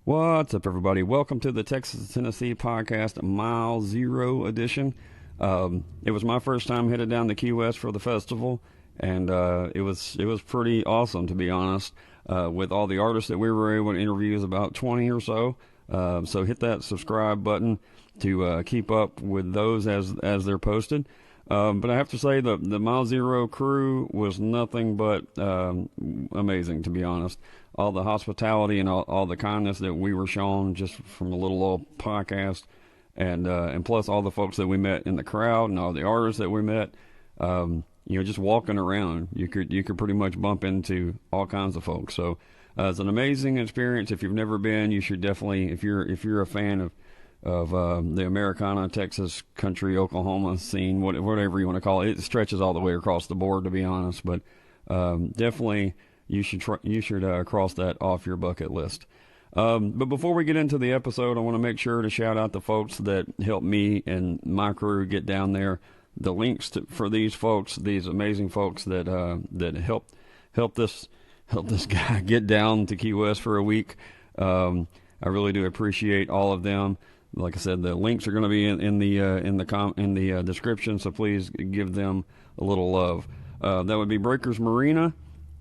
What's up, everybody? Welcome to the Texas Tennessee podcast, Mile Zero edition. It was my first time headed down to Key West for the festival, and it was pretty awesome, to be honest. With all the artists that we were able to interview, is about 20 or so. So hit that subscribe button to keep up with those as they're posted. But I have to say the Mile Zero crew was nothing but amazing, to be honest. All the hospitality and all the kindness that we were shown just from a little old podcast, and plus all the folks that we met in the crowd and all the artists that we met. Just walking around, you could pretty much bump into all kinds of folks. So it's an amazing experience. If you've never been, you should definitely. If you're a fan of the Americana, Texas, country, Oklahoma scene, whatever you want to call it. It stretches all the way across the board, to be honest. But definitely, you should cross that off your bucket list. But before we get into the episode, I want to make sure to shout out the folks that helped me and my crew get down there. The links for these folks, these amazing folks that helped this guy get down to Key West for a week. I really do appreciate all of them. Like I said, the links are going to be in the description, so please give them a little love. That would be Breakers Marina,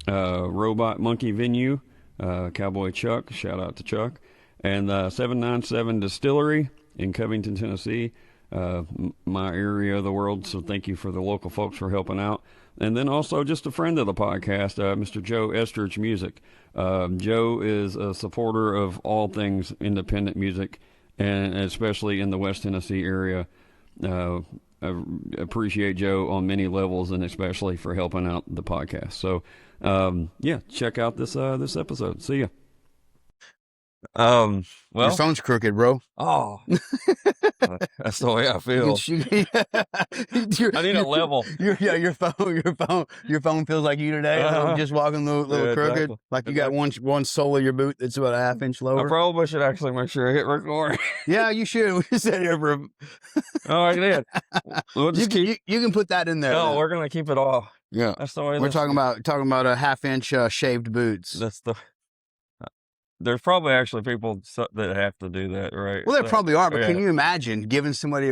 Robot Monkey Venue, Cowboy Chuck, shout out to Chuck, and 797 Distillery in Covington, Tennessee, my area of the world. So thank you for the local folks for helping out. And then also just a friend of the podcast, Mr. Joe Eskridge Music. Joe is a supporter of all things independent music, and especially in the West Tennessee area. I appreciate Joe on many levels, and especially for helping out the podcast. So, check out this episode. See ya. Your Well, phone's crooked, bro. oh, that's the way I feel. I need a level. Your phone feels like you today. Just walking a little Yeah, crooked, exactly. like you got one sole of your boot that's about a half-inch I lower. probably should actually make sure I hit record. Yeah, you should. We said here for. Oh, I did. We'll just keep. You can put that in there. No, we're gonna keep it off. Yeah, That's the way. we're talking about a half-inch shaved boots. That's the. There's probably actually people that have to do that, right? Well, there So, probably are, but yeah. can you imagine giving somebody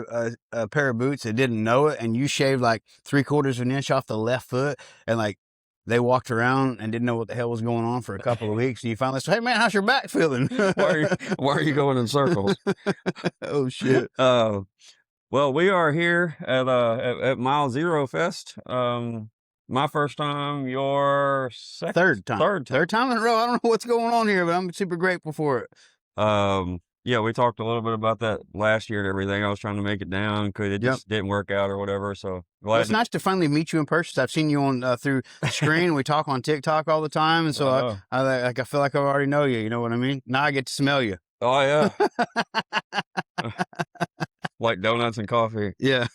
a pair of boots that didn't know it, and you shaved like 3/4 of an inch off the left foot, and like they walked around and didn't know what the hell was going on for a couple of weeks, and you finally say, "Hey man, how's your back feeling?" why are you going in circles? Oh shit! Well, we are here at Mile Zero Fest. My first time, your second, Third time in a row. I don't know what's going on here, but I'm super grateful for it. Yeah, we talked a little bit about that last year and everything. I was trying to make it down because it just didn't work out or whatever. So glad. Well, it's nice to finally meet you in person. I've seen you on through the screen. We talk on TikTok all the time, and so I feel like I already know you. You know what I mean? Now I get to smell you. Oh yeah, like donuts and coffee. Yeah.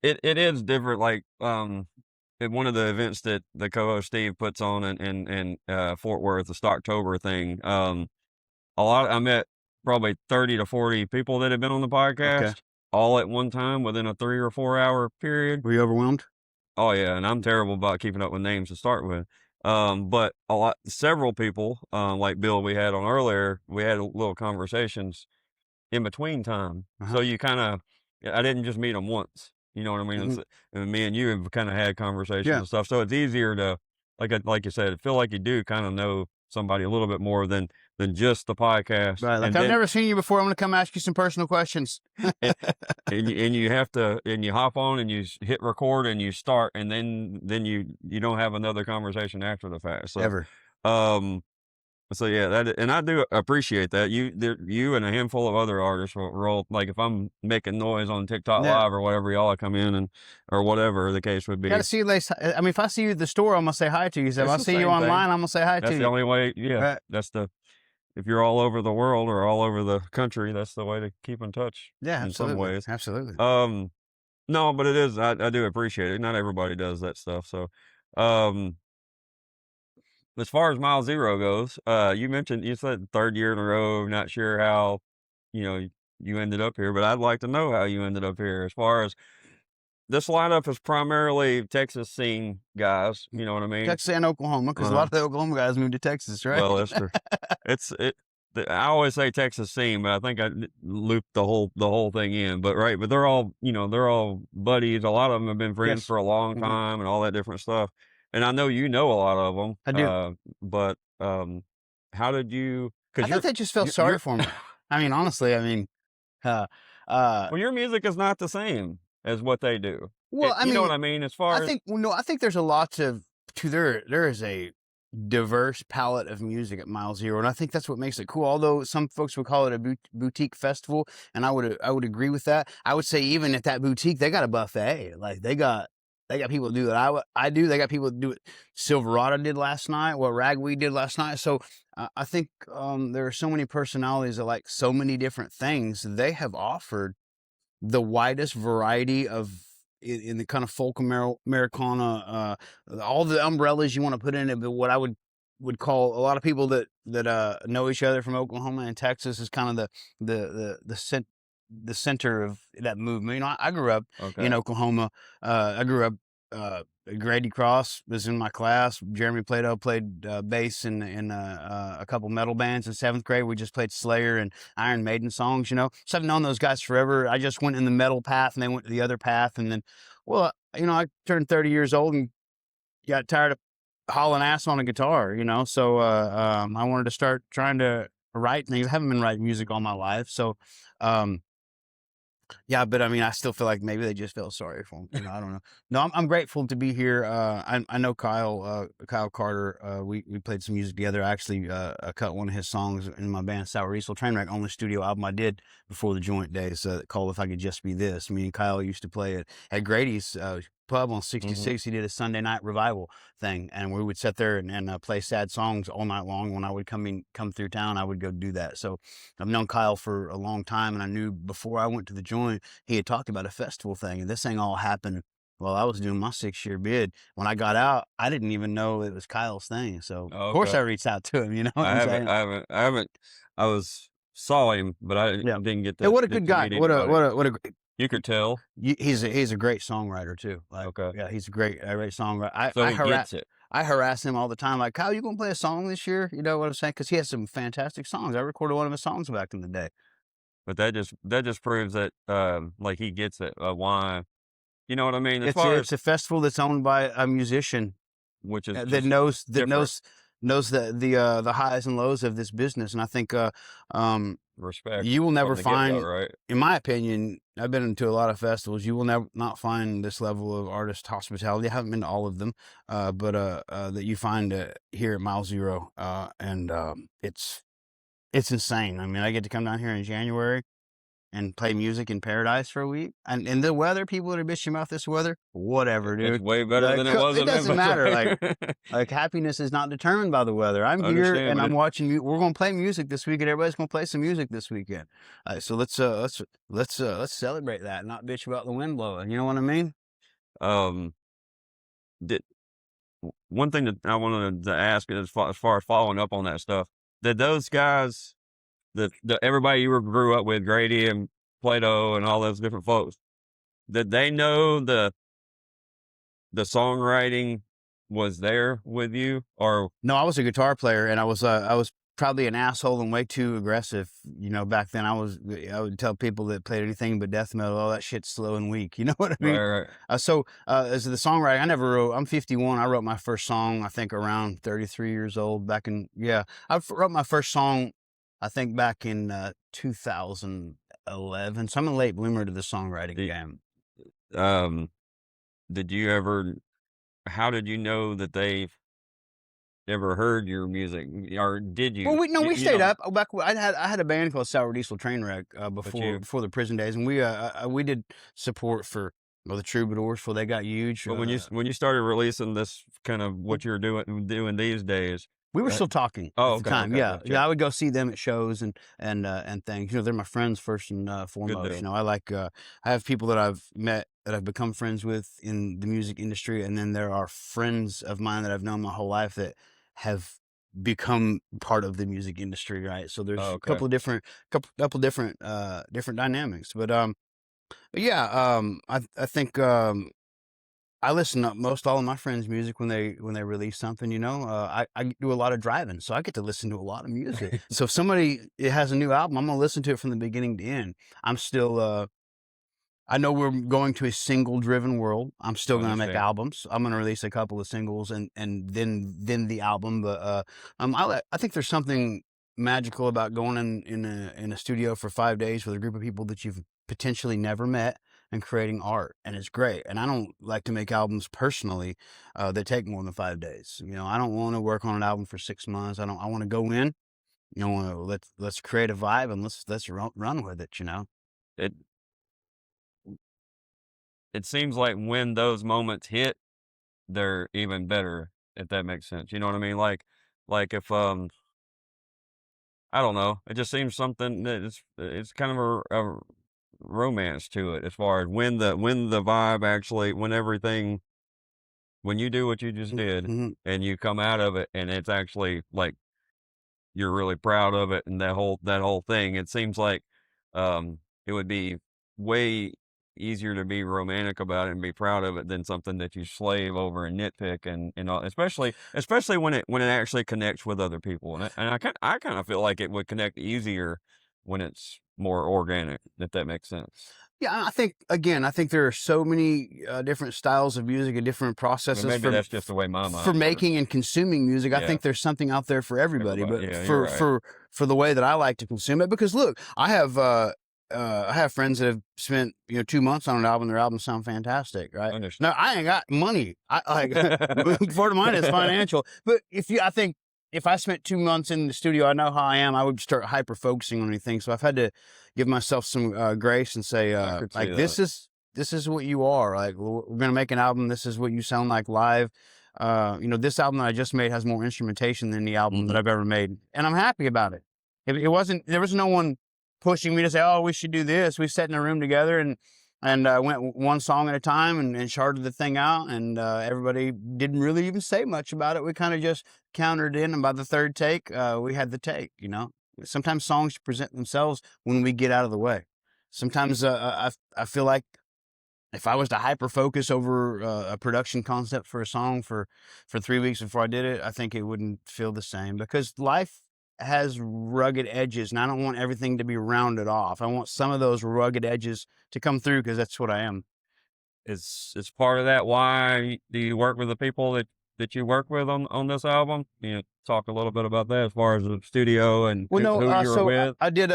It is different. Like at one of the events that the co-host Steve puts on in Fort Worth, the Stocktober thing. I met probably 30 to 40 people that had been on the podcast all at one time within a 3 or 4 hour period. Were you overwhelmed? Oh yeah, and I'm terrible about keeping up with names to start with. But several people, like Bill we had on earlier, we had little conversations in between time. So you I didn't just meet them once. You know what I mean? Mm-hmm. And me and you have kind of had conversations and stuff. So it's easier to, like you said, feel like you do kind of know somebody a little bit more than just the podcast. Right. Like, I've never seen you before. I'm going to come ask you some personal questions. and you have to, and you hop on and you hit record and you start, and then you don't have another conversation after the fact. So, Ever. So yeah, and I do appreciate that. You and a handful of other artists will all, like, if I'm making noise on TikTok Live or whatever, y'all come in or whatever the case would be. Got to see you. I mean, if I see you at the store, I'm gonna say hi to you. So if I see you online, I'm gonna say hi to you. That's the only way. Yeah, right. If you're all over the world or all over the country, that's the way to keep in touch. Yeah, in absolutely. some ways. Absolutely. No, but it is. I do appreciate it. Not everybody does that stuff. So, as far as Mile Zero goes, you said third year in a row, not sure how, you ended up here, but I'd like to know how you ended up here. As far as this lineup is primarily Texas scene guys, you know what I mean? Texas and Oklahoma, because a lot of the Oklahoma guys moved to Texas, right? Well, that's true. I always say Texas scene, but I think I looped the whole thing in. But right, but they're all they're all buddies. A lot of them have been friends Yes. for a long time and all that different stuff. And I know you know a lot of them. I do. But how did you? I Because think they just felt sorry for me. I mean, honestly, I mean, uh, well, your music is not the same as what they do. well, I You know mean, what I mean? As far I as think, well, no, I think there's a lot to there is a diverse palette of music at Mile Zero, and I think that's what makes it cool. Although some folks would call it a boutique festival, and I would agree with that. I would say even at that boutique, they got a buffet. Like they got people do that I do. They got people do it. Silverado did last night. What Ragweed did last night. So I think there are so many personalities that like so many different things. They have offered the widest variety of in the kind of folk Americana, all the umbrellas you want to put in it. But what I would call a lot of people that know each other from Oklahoma and Texas is kind of the center of that movement. You know, I grew up in Oklahoma. I grew up. Grady Cross was in my class. Jeremy Plato played bass in a couple metal bands in 7th grade. We just played Slayer and Iron Maiden songs, you know. So I've known those guys forever. I just went in the metal path and they went to the other path. And then, well, you know, I turned 30 years old and got tired of hauling ass on a guitar, you know. So I wanted to start trying to write things. I haven't been writing music all my life. So yeah, but I mean, I still feel like maybe they just feel sorry for him. You know, I don't know. No, I'm grateful to be here. I know Kyle Carter. We played some music together. I actually cut one of his songs in my band Sour Diesel Trainwreck, only studio album I did before the joint days, called "If I Could Just Be This." Me and Kyle used to play at Grady's pub on 66. He did a Sunday night revival thing, and we would sit there and play sad songs all night long. When I would come through town, I would go do that. So I've known Kyle for a long time, and I knew before I went to the joint, he had talked about a festival thing, and this thing all happened while I was doing my 6-year bid. When I got out, I didn't even know it was Kyle's thing. So of course I reached out to him. You know what I'm saying? I haven't. Saw him, but I didn't get to. Yeah, what a good guy. What a You could tell. He's a great songwriter too. Like, yeah, he's a great songwriter. So he gets it. I harass him all the time. Like, Kyle, you gonna play a song this year? You know what I'm saying? Because he has some fantastic songs. I recorded one of his songs back in the day. But that just proves that like he gets it. Why? You know what I mean? It's a festival that's owned by a musician, which is that knows the highs and lows of this business. And I think respect. You will never find, right? In my opinion, I've been to a lot of festivals. You will not find this level of artist hospitality. I haven't been to all of them, but that you find here at Mile Zero, and it's insane. I mean, I get to come down here in January and play music in paradise for a week, and the weather. People that are bitching about this weather, whatever, dude. It's way better than it was. It doesn't matter. Like happiness is not determined by the weather. I'm here and I'm watching you. We're gonna play music this weekend. Everybody's gonna play some music this weekend. So let's celebrate that, not bitch about the wind blowing. You know what I mean? One thing that I wanted to ask as far as following up on that stuff, did those guys, the everybody you grew up with, Grady and Plato and all those different folks, did they know the songwriting was there with you? Or no, I was a guitar player, and I was probably an asshole and way too aggressive. You know, back then I would tell people that played anything but death metal, oh, that shit's slow and weak. You know what I mean? Right. So as the songwriting, I never wrote. I'm 51. I wrote my first song, I think, around 33 years old. I wrote my first song, I think, back in 2011. So I'm a late bloomer to the songwriting game. Did you ever? How did you know that they ever heard your music, or did you? Well, we stayed up. Back I had a band called Sour Diesel Trainwreck before the prison days, and we did support for the Troubadours before they got huge. But when you started releasing this kind of what you're doing these days, we were still talking at the time. Okay. Yeah, I would go see them at shows and things. You know, they're my friends first and foremost. You know, I have people that I've met that I've become friends with in the music industry, and then there are friends of mine that I've known my whole life that have become part of the music industry, right? So there's a couple different dynamics, but yeah, I think I listen to most all of my friends' music when they release something. You know, I do a lot of driving, so I get to listen to a lot of music. So if somebody it has a new album, I'm gonna listen to it from the beginning to end. I'm still I know we're going to a single-driven world. I'm still gonna make Understand. albums. I'm gonna release a couple of singles and then the album. But I think there's something magical about going in a studio for 5 days with a group of people that you've potentially never met and creating art, and it's great. And I don't like to make albums personally that take more than 5 days. You know, I don't want to work on an album for 6 months. I don't. I want to go in. You know, let's create a vibe and let's run with it. You know. It it seems like when those moments hit, they're even better, if that makes sense. You know what I mean? Like if I don't know, it just seems something that it's kind of a romance to it as far as when the vibe actually when everything when you do what you just did Mm-hmm. and you come out of it and it's actually like you're really proud of it and that whole thing. It seems like it would be way easier to be romantic about it and be proud of it than something that you slave over and nitpick and all, especially when it actually connects with other people. And I kind of feel like it would connect easier when it's more organic, if that makes sense. Yeah, I think again, I think there are so many different styles of music and different I processes mean, maybe that's just the way my for mind works. making and consuming music. I Yeah, think there's something out there for everybody. But everybody. Yeah, you're right. for the way that I like to consume it, because look, I have friends that have spent 2 months on an album. Their albums sound fantastic, right? Understand. No, I ain't got money. I like part of mine is financial. But I think if I spent 2 months in the studio, I know how I am. I would start hyper focusing on anything. So I've had to give myself some grace and say, I could see like, that. this is what you are. Like, we're gonna make an album. This is what you sound like live. This album that I just made has more instrumentation than the album that I've ever made, and I'm happy about it. It wasn't. There was no one pushing me to say, "Oh, we should do this." We sat in a room together and went one song at a time and charted the thing out, and everybody didn't really even say much about it. We kind of just countered in, and by the third take, we had the take. You know, sometimes songs present themselves when we get out of the way. Sometimes I feel like if I was to hyper focus over a production concept for a song for 3 weeks before I did it, I think it wouldn't feel the same, because life has rugged edges and I don't want everything to be rounded off. I want some of those rugged edges to come through, because that's what I am. Is part of that why do you work with the people that you work with on this album? You know, talk a little bit about that as far as the studio and Well, no, who you were so with. I did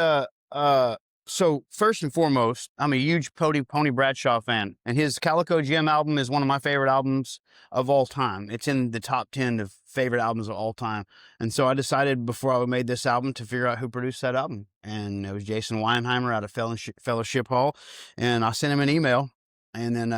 so first and foremost, I'm a huge Pony Bradshaw fan, and his Calico Gem album is one of my favorite albums of all time. It's in the top 10 of favorite albums of all time. And so I decided before I made this album to figure out who produced that album. And it was Jason Weinheimer out of Fellowship Hall. And I sent him an email, and then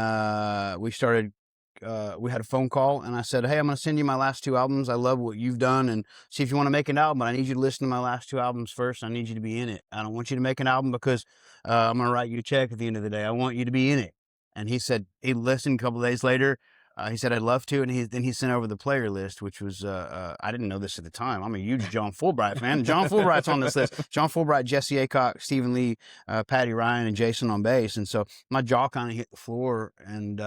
we had a phone call, and I said, "Hey, I'm going to send you my last two albums. I love what you've done, and see if you want to make an album. But I need you to listen to my last two albums first. I need you to be in it. I don't want you to make an album because I'm going to write you a check at the end of the day. I want you to be in it." And he said he listened. A couple of days later, he said, "I'd love to." And then he sent over the player list, which was I didn't know this at the time. I'm a huge John Fulbright fan. John Fulbright's on this list. John Fulbright, Jesse Aycock, Stephen Lee, Patty Ryan, and Jason on bass. And so my jaw kind of hit the floor, and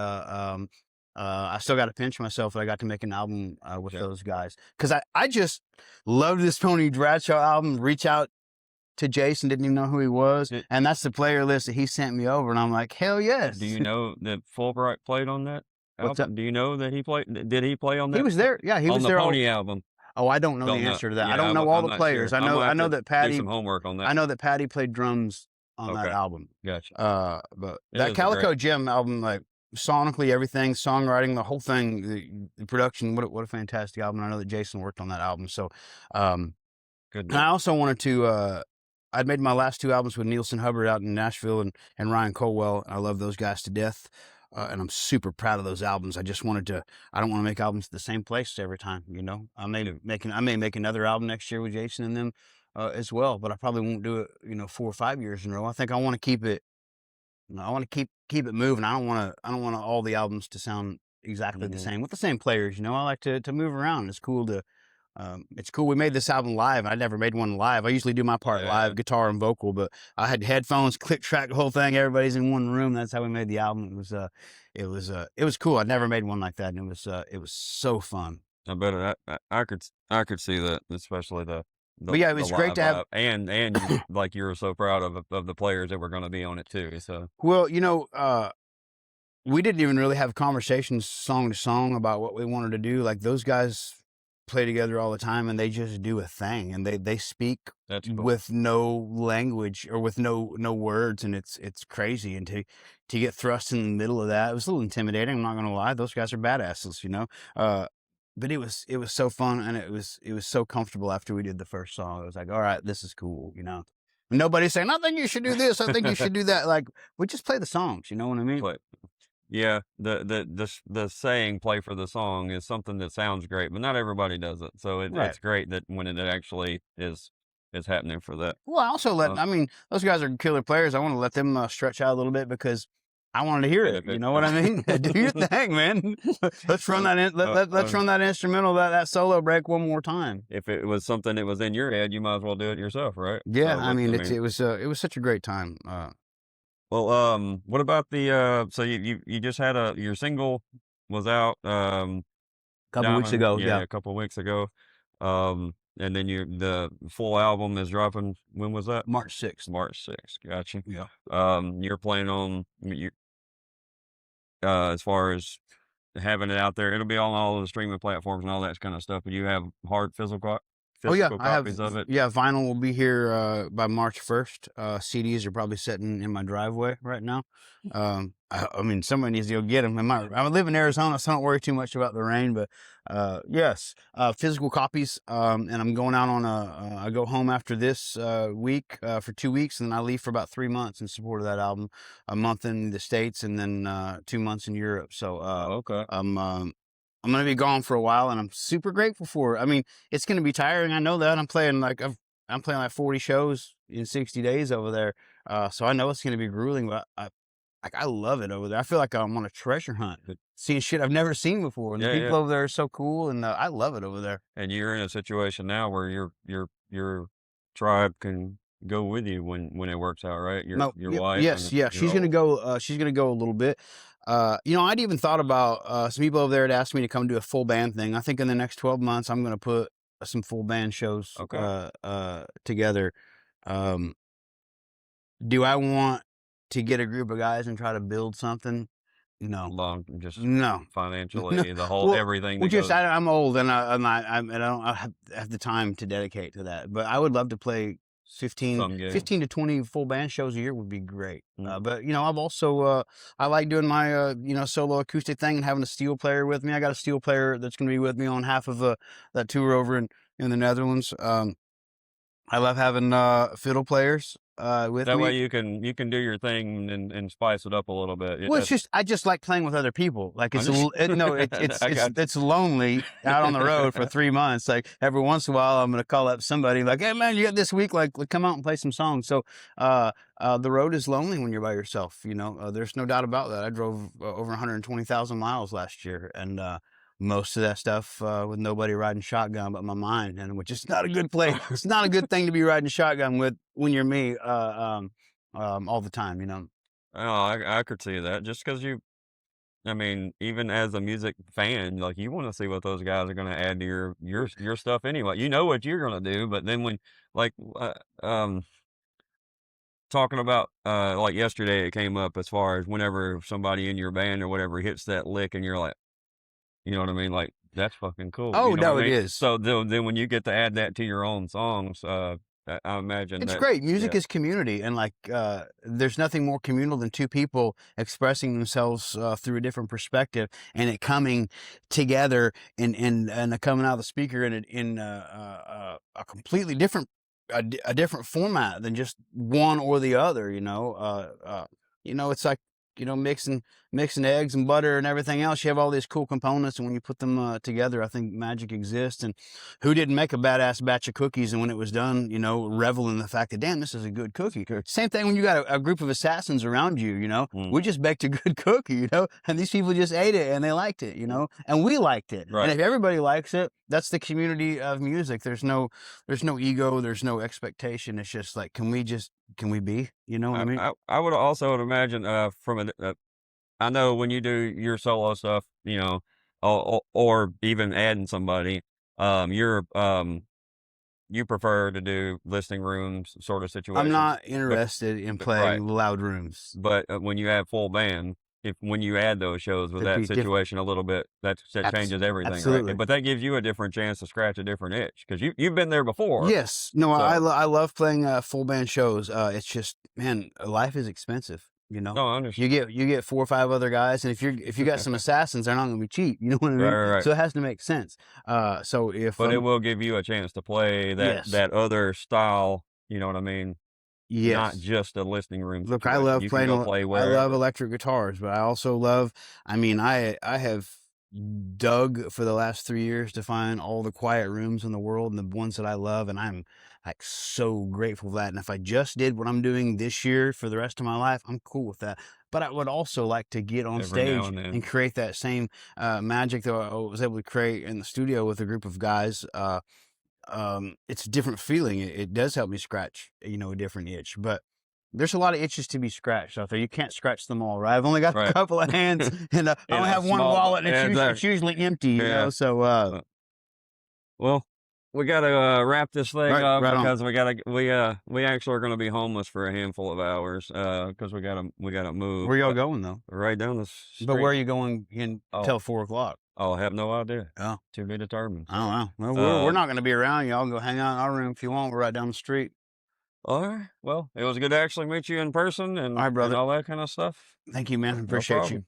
I still got to pinch myself that I got to make an album with those guys, because I just love this Tony Bradshaw album. Reach out to Jason, didn't even know who he was, and that's the player list that he sent me over, and I'm like, hell yes. Do you know that Fulbright played on that album? What's up? Do you know that he played? Did he play on that? He was there. Yeah, he on was the there. Pony album. Oh, I don't know Don't the know. answer to that. Yeah, I don't know all I'm the not players. sure. I know that Patty. Do some homework on that. I know that Patty played drums on that Okay. album. Gotcha. But It that is a Calico great- Gem album, like sonically, everything, songwriting, the whole thing, the production, what a fantastic album. I know that Jason worked on that album. So, Good. and I also wanted to, I'd made my last two albums with Nielsen Hubbard out in Nashville and Ryan Colwell. I love those guys to death. And I'm super proud of those albums. I just wanted to, I don't want to make albums at the same place every time, you know. I may make another album next year with Jason and them as well, but I probably won't do it, 4 or 5 years in a row. I think I want to keep it, I want to keep it moving. I don't want all the albums to sound exactly the same with the same players. I like to move around. It's cool to it's cool. We made this album live. I never made one live. I usually do my part live, guitar and vocal, but I had headphones, click track the whole thing. Everybody's in one room. That's how we made the album. It was cool. I never made one like that, and it was so fun. I bet I could see that, especially But yeah, it was great to have, and like you were so proud of the players that were going to be on it too. So well, we didn't even really have conversations song to song about what we wanted to do. Like those guys play together all the time and they just do a thing, and they speak that's cool. with no language or with no words, and it's crazy. And to get thrust in the middle of that, it was a little intimidating. I'm not gonna lie. Those guys are badasses, but it was so fun, and it was so comfortable after we did the first song. It was like, all right, this is cool, Nobody's saying, I think you should do this, I think you should do that. Like, we just play the songs, you know what I mean? Yeah, the saying "play for the song" is something that sounds great, but not everybody does it. So it's great that when it actually is happening for that. Well, I also those guys are killer players. I want to let them stretch out a little bit because I wanted to hear it. You know what I mean? Do your thing, man. Let's run that let's run that instrumental, that solo break one more time. If it was something that was in your head, you might as well do it yourself, right? Yeah, so, it was such a great time. Well, what about the so you just had your single was out a couple weeks ago, a couple weeks ago. And then the full album is dropping. When was that? March 6th. March 6th. Gotcha. Yeah. You're planning on as far as having it out there, it'll be on all the streaming platforms and all that kind of stuff. But you have hard physical copies of it. Yeah, vinyl will be here by March 1st. CDs are probably sitting in my driveway right now. Somebody needs to go get them. I live in Arizona, so I don't worry too much about the rain. But yes, physical copies. And I'm going out on I go home after this week for 2 weeks, and then I leave for about 3 months in support of that album. A month in the States, and then 2 months in Europe. So okay. I'm going to be gone for a while, and I'm super grateful for it. It's going to be tiring. I know that. I'm playing like 40 shows in 60 days over there. So I know it's going to be grueling, but I love it over there. I feel like I'm on a treasure hunt, seeing shit I've never seen before. And the people over there are so cool, and I love it over there. And you're in a situation now where your tribe can go with you when it works out, right? Your wife. Yes, yeah. She's going to go. She's going to go a little bit. I'd even thought about some people over there had asked me to come do a full band thing. I think in the next 12 months, I'm going to put some full band shows together. Do I want to get a group of guys and try to build something? No. No. Financially, the whole everything. I'm old, and I don't have the time to dedicate to that. But I would love to play 15 to 20 full band shows a year would be great. But I've also I like doing my solo acoustic thing and having a steel player with me. I got a steel player that's going to be with me on half of that tour over in the Netherlands. I love having fiddle players with me. That way you can do your thing and spice it up a little bit. Well, I just like playing with other people. Like it's lonely out on the road for 3 months. Like every once in a while, I'm gonna call up somebody like, "Hey man, you got this week? Like come out and play some songs." So the road is lonely when you're by yourself. There's no doubt about that. I drove over 120,000 miles last year, and most of that stuff with nobody riding shotgun but my mind, and which is not a good place. It's not a good thing to be riding shotgun with when you're me all the time. Oh, I could see that. Just because even as a music fan, like you want to see what those guys are going to add to your stuff anyway. You know what you're going to do, but then when talking about like yesterday, it came up as far as whenever somebody in your band or whatever hits that lick, and you're like. You know what I mean? Like, that's fucking cool. Oh, no, it is. So then when you get to add that to your own songs, I imagine it's great. Music is community, and there's nothing more communal than two people expressing themselves through a different perspective, and it coming together and coming out of the speaker in a completely different a different format than just one or the other. It's like mixing mixing eggs and butter and everything else. You have all these cool components, and when you put them together, I think magic exists. And who didn't make a badass batch of cookies, and when it was done, you know, revel in the fact that, damn, this is a good cookie. Same thing when you got a group of assassins around you, you know, we just baked a good cookie, you know, and these people just ate it and they liked it, you know, and we liked it. Right. And if everybody likes it, that's the community of music. There's no ego, there's no expectation. It's just like, can we be, you know what I mean? I would also imagine from I know when you do your solo stuff, you know, or even adding somebody, you prefer to do listening rooms sort of situations. I'm not interested in playing loud rooms. But when you have full band, when you add those shows with that situation a little bit, that changes everything, absolutely. right? But that gives you a different chance to scratch a different itch because you've been there before. Yes, no, so. I love playing full band shows. It's just, man, life is expensive. You know, no, I understand. You get 4 or 5 other guys, and if you got some assassins, they're not going to be cheap. You know what I mean? Right. So it has to make sense. But it will give you a chance to play that other style. You know what I mean? Yes. Not just a listening room. Look, I love playing. I love electric guitars, but I also love. I mean, I have dug for the last 3 years to find all the quiet rooms in the world and the ones that I love, and I'm like so grateful for that. And if I just did what I'm doing this year for the rest of my life, I'm cool with that. But I would also like to get on stage and create that same magic that I was able to create in the studio with a group of guys. It's a different feeling. It does help me scratch, you know, a different itch. But there's a lot of itches to be scratched out there. You can't scratch them all, right? I've only got a couple of hands, and I only have one wallet, and it's usually empty, you know. So, well, we got to wrap this thing up because on. we actually are going to be homeless for a handful of hours because we got to move. Where y'all going though? Right down the street. But where are you going until 4 o'clock? Oh, I have no idea. Oh, to be determined. Oh, well, we're not going to be around. Y'all go hang out in our room if you want. We're right down the street. All right. Well, it was good to actually meet you in person and, all right, brother. And all that kind of stuff. Thank you, man. Appreciate you.